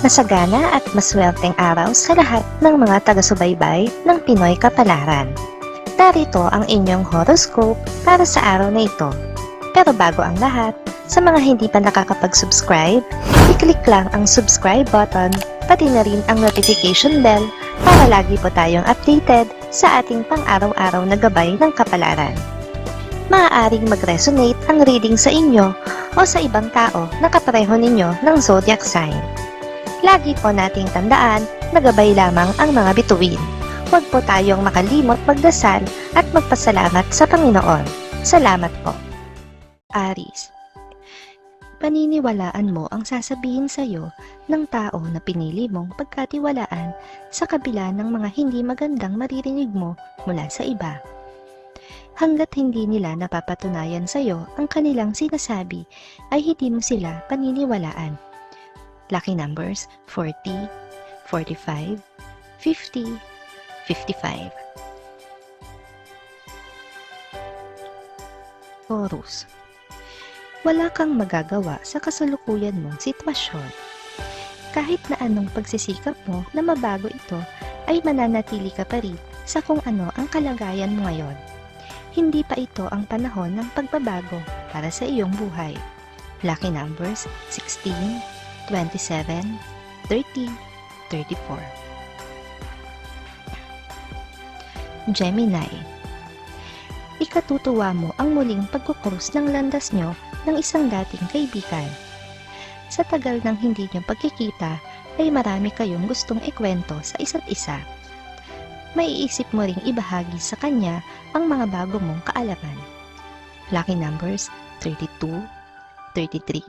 Masagana at maswerteng araw sa lahat ng mga taga-subaybay ng Pinoy Kapalaran. Narito ang inyong horoscope para sa araw na ito. Pero bago ang lahat, sa mga hindi pa nakakapag-subscribe, i-click lang ang subscribe button, pati na rin ang notification bell para lagi po tayong updated sa ating pang-araw-araw na gabay ng kapalaran. Maaaring mag-resonate ang reading sa inyo o sa ibang tao na kapareho ninyo ng zodiac sign. Lagi po nating tandaan na gabay lamang ang mga bituin. Huwag po tayong makalimot magdasal at magpasalamat sa Panginoon. Salamat po. Aries, paniniwalaan mo ang sasabihin sa iyo ng tao na pinili mong pagkatiwalaan sa kabila ng mga hindi magandang maririnig mo mula sa iba. Hanggat hindi nila napapatunayan sa iyo ang kanilang sinasabi, ay hindi mo sila paniniwalaan. Lucky numbers 40, 45, 50, 55. Taurus, wala kang magagawa sa kasalukuyan mong sitwasyon. Kahit na anong pagsisikap mo na mabago ito, ay mananatili ka pa rin sa kung ano ang kalagayan mo ngayon. Hindi pa ito ang panahon ng pagbabago para sa iyong buhay. Lucky numbers 16, 27, 30, 34. Gemini, ikatutuwa mo ang muling pagkukrus ng landas nyo ng isang dating kaibigan. Sa tagal ng hindi nyo pagkikita, ay marami kayong gustong ikwento sa isa't isa. Maiisip mo ring ibahagi sa kanya ang mga bago mong kaalaman. Lucky numbers 32, 33,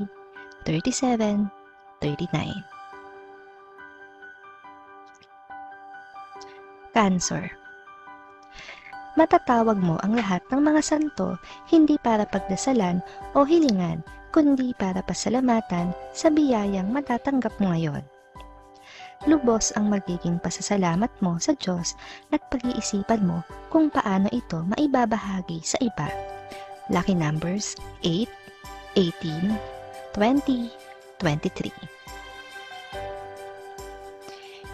37, 39. Cancer, matatawag mo ang lahat ng mga santo hindi para pagdasalan o hilingan, kundi para pasalamatan sa biyayang matatanggap mo ngayon. Lubos ang magiging pasasalamat mo sa Diyos at pag-iisipan mo kung paano ito maibabahagi sa iba. Lucky numbers 8, 18, 20, 23.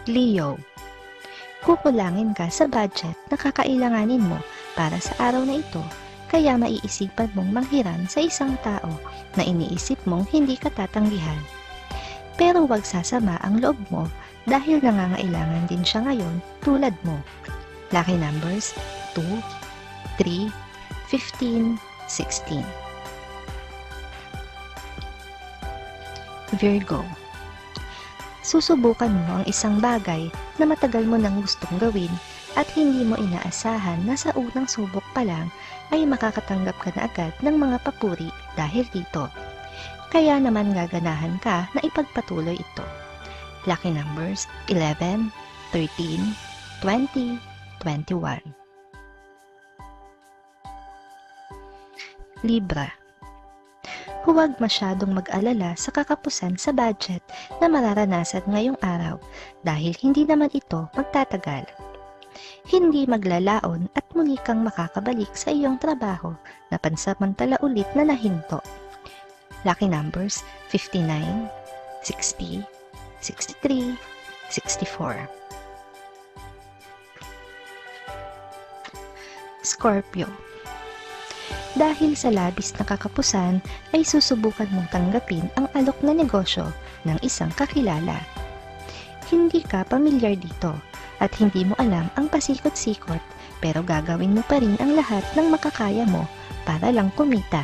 Leo, kukulangin ka sa budget na kakailanganin mo para sa araw na ito, kaya maiisipan mong manghiram sa isang tao na iniisip mong hindi ka tatanggihan. Pero huwag sasama ang loob mo dahil nangangailangan din siya ngayon tulad mo. Lucky numbers 2, 3, 15, 16. Virgo, susubukan mo ang isang bagay na matagal mo nang gustong gawin at hindi mo inaasahan na sa unang subok pa lang ay makakatanggap ka na agad ng mga papuri dahil dito. Kaya naman gaganahan ka na ipagpatuloy ito. Lucky numbers 11, 13, 20, 21. Libra, huwag masyadong mag-alala sa kakapusan sa budget na mararanasan ngayong araw dahil hindi naman ito magtatagal. Hindi maglalaon at muli kang makakabalik sa iyong trabaho na pansamantala ulit na nahinto. Lucky numbers 59, 60, 63, 64. Scorpio, dahil sa labis na kakapusan ay susubukan mong tanggapin ang alok na negosyo ng isang kakilala. Hindi ka pamilyar dito at hindi mo alam ang pasikot-sikot, pero gagawin mo pa rin ang lahat ng makakaya mo para lang kumita.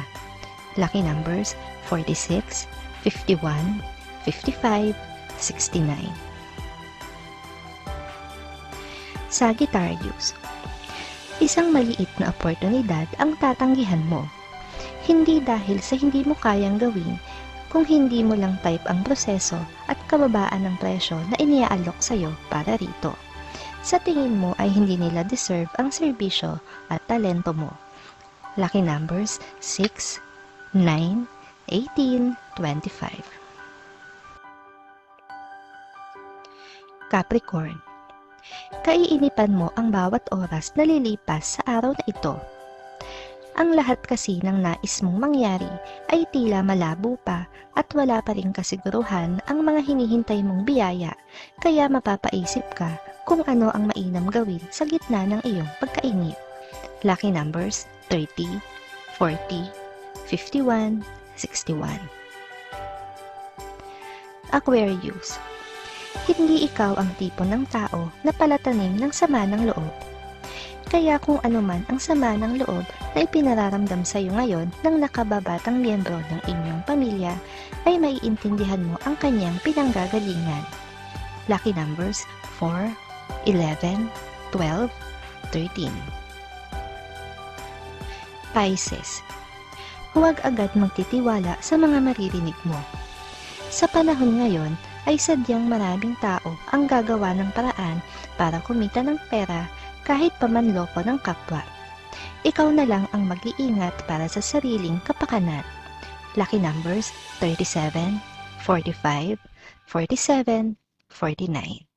Lucky numbers 46, 51, 55, 69. Sagittarius, isang maliit na oportunidad ang tatanggihan mo. Hindi dahil sa hindi mo kayang gawin, kung hindi mo lang type ang proseso at kababaan ng presyo na iniaalok sa'yo para rito. Sa tingin mo ay hindi nila deserve ang serbisyo at talento mo. Lucky numbers 6, 9, 18, 25. Capricorn, kaiinipan mo ang bawat oras na lilipas sa araw na ito. Ang lahat kasi ng nais mong mangyari ay tila malabo pa at wala pa rin kasiguruhan ang mga hinihintay mong biyaya, kaya mapapaisip ka kung ano ang mainam gawin sa gitna ng iyong pagkaingip. Lucky numbers 30, 40, 51, 61. Aquarius. Hindi ikaw ang tipo ng tao na palatanim ng sama ng loob. Kaya kung anuman ang sama ng loob na ipinararamdam sa iyo ngayon ng nakababatang miyembro ng inyong pamilya, ay maiintindihan mo ang kanyang pinanggagalingan. Lucky numbers 4, 11, 12, 13. Pisces. Huwag agad magtitiwala sa mga maririnig mo. Sa panahon ngayon ay sadyang maraming tao ang gagawa ng paraan para kumita ng pera kahit pamanloko ng kapwa. Ikaw na lang ang mag-iingat para sa sariling kapakanan. Lucky numbers 37, 45, 47, 49.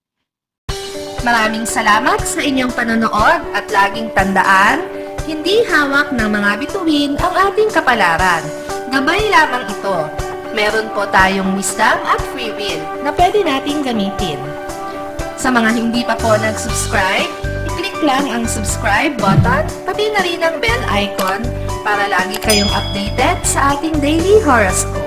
Maraming salamat sa inyong panonood at laging tandaan, hindi hawak ng mga bituin ang ating kapalaran. Gabay lamang ito. Meron po tayong wisdom at free will na pwede nating gamitin. Sa mga hindi pa po nag-subscribe, i-click lang ang subscribe button, pati na rin ang bell icon para lagi kayong updated sa ating daily horoscope.